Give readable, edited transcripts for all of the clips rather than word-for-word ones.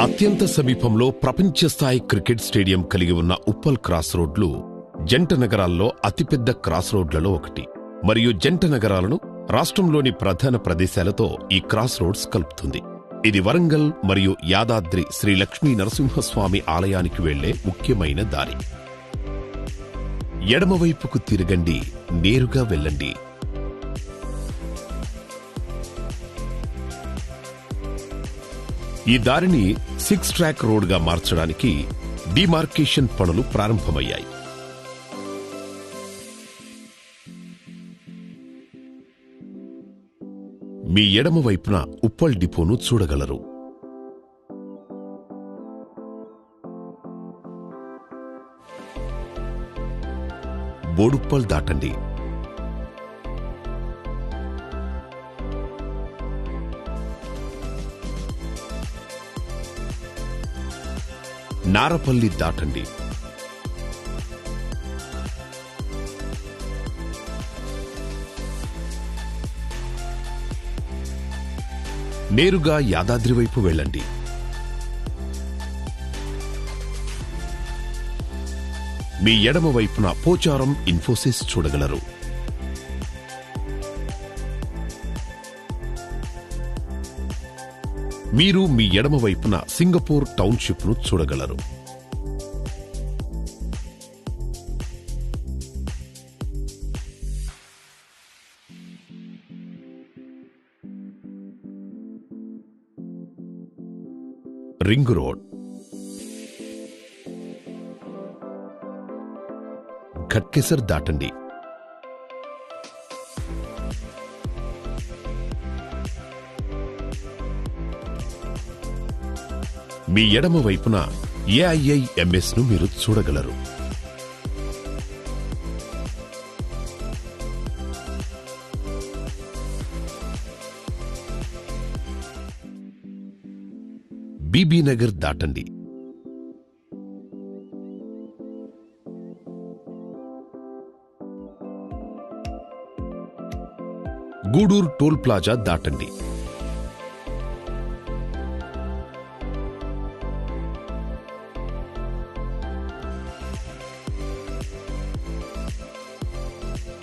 అత్యంత సమీపంలో ప్రపంచ స్థాయి క్రికెట్ స్టేడియం కలిగి ఉన్న ఉప్పల్ క్రాస్ రోడ్లు జంట నగరాల్లో అతిపెద్ద క్రాస్ రోడ్లలో ఒకటి. మరియు జంట నగరాలను రాష్ట్రంలోని ప్రధాన ప్రదేశాలతో ఈ క్రాస్ రోడ్స్ కలుపుతుంది. ఇది వరంగల్ మరియు యాదాద్రి శ్రీ లక్ష్మీ నరసింహస్వామి ఆలయానికి వెళ్లే ముఖ్యమైన దారి. ఎడమవైపుకు తిరగండి, నేరుగా వెళ్ళండి. ఈ దారిని 6 ట్రాక్ రోడ్గా మార్చడానికి డిమార్కేషన్ పనులు ప్రారంభమయ్యాయి. మీ ఎడమ వైపున ఉప్పల్ డిపోను చూడగలరు. బోడుప్పల్ దాటండి. నారపల్లి దాటండి. నేరుగా యాదాద్రి వైపు వెళ్ళండి. మీ ఎడమ వైపున పోచారం ఇన్ఫోసిస్ చూడగలరు. మీరు మీ ఎడమ వైపున సింగపూర్ టౌన్షిప్ ను చూడగలరు. రింగ్ రోడ్, ఘట్కేసర్ దాటండి. మీ ఎడమ వైపున ఏఐఐఎంఎస్ ను మీరు చూడగలరు. బీబీనగర్ దాటండి. గూడూరు టోల్ ప్లాజా దాటండి.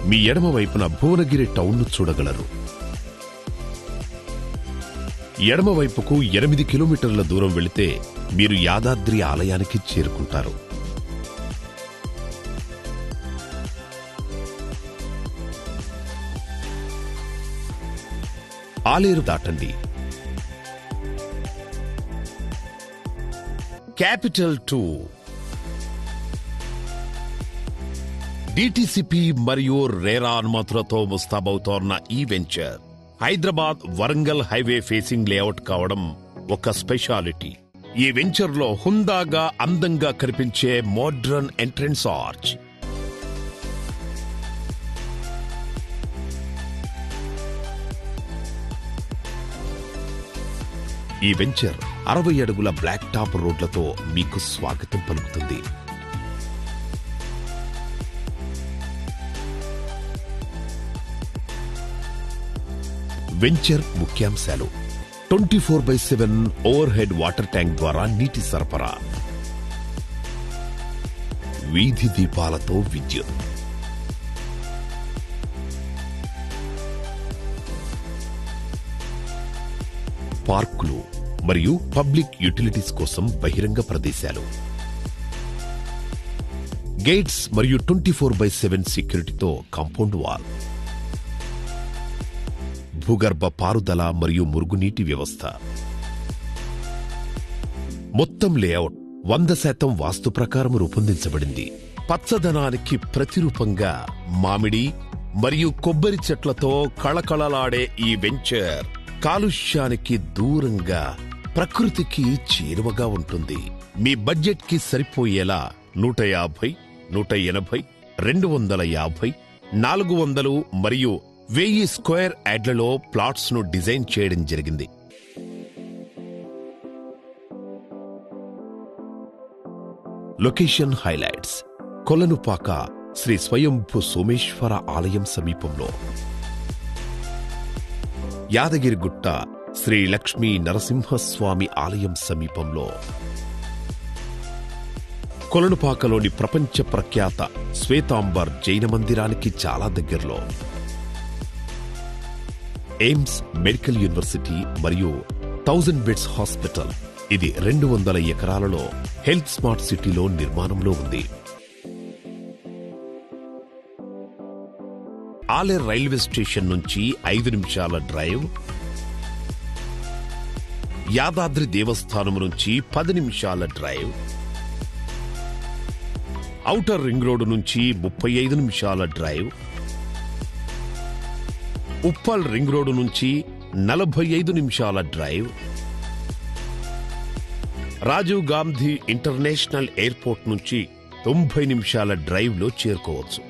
మీ ఎడమ వైపున భువనగిరి టౌన్ ను చూడగలరు. ఎడమ వైపుకు 8 కిలోమీటర్ల దూరం వెళితే మీరు యాదాద్రి ఆలయానికి చేరుకుంటారు. ఆలేరు దాటండి. క్యాపిటల్ 2, డిటిసిపి మరియు రేరా అనుమతులతో ముస్తాబవుతోన్న ఈ venture Hyderabad Warangal highway facing layout కావడం ఒక స్పెషాలిటీ. ఈ వెంచర్లో హుందాగా అందంగా కనిపించే మోడ్రన్ ఎంట్రన్స్ ఆర్చ్, ఈ వెంచర్ 60 అడుగుల బ్లాక్ టాప్ రోడ్లతో మీకు స్వాగతం పలుకుతుంది. వెంచర్ ముఖ్యాంశాలు: 24/7 ఓవర్ హెడ్ వాటర్ ట్యాంక్ ద్వారా నీటి సరఫరా, వీధి దీపాలతో విద్యుత్, పార్కులు మరియు పబ్లిక్ యూటిలిటీస్ కోసం బహిరంగ ప్రదేశాలు, గేట్స్ మరియు 24/7 సెక్యూరిటీతో కాంపౌండ్ వాల్, భూగర్భ పారుదల మరియు మురుగునీటి వ్యవస్థ. మొత్తం లేఅవుట్ 100% వాస్తు ప్రకారం రూపొందించబడింది. పచ్చదనానికి ప్రతిరూపంగా మామిడి మరియు కొబ్బరి చెట్లతో కళకళలాడే ఈ వెంచర్ కాలుష్యానికి దూరంగా ప్రకృతికి చేరువగా ఉంటుంది. మీ బడ్జెట్ కి సరిపోయేలా 150, 180, 250, 400 మరియు 1000 స్క్వేర్ యార్డ్లలో ప్లాట్స్ ను డిజైన్ చేయడం జరిగింది. లొకేషన్ హైలైట్స్: కొలనుపాక శ్రీ స్వయంభూ సోమేశ్వర ఆలయం సమీపంలో, యాదగిరిగుట్ట శ్రీ లక్ష్మీ నరసింహస్వామి ఆలయం సమీపంలో, కొలనుపాకలోని ప్రపంచ ప్రఖ్యాత శ్వేతాంబర్ జైన మందిరానికి చాలా దగ్గరలో, ఎయిమ్స్ మెడికల్ యూనివర్సిటీ మరియు 1000 బెడ్స్ హాస్పిటల్, ఇది 200 ఎకరాలలో హెల్త్ స్మార్ట్ సిటీలో నిర్మాణంలో ఉంది. ఆలేర్ రైల్వే స్టేషన్ నుంచి 5 నిమిషాల డ్రైవ్, యాదాద్రి దేవస్థానం నుంచి 10 నిమిషాల డ్రైవ్, ఔటర్ రింగ్ రోడ్డు నుంచి 35 నిమిషాల డ్రైవ్, ఉప్పల్ రింగ్ రోడ్డు నుంచి 45 నిమిషాల drive, Rajiv Gandhi international airport నుంచి 90 నిమిషాల డ్రైవ్లో చేరుకోవచ్చు.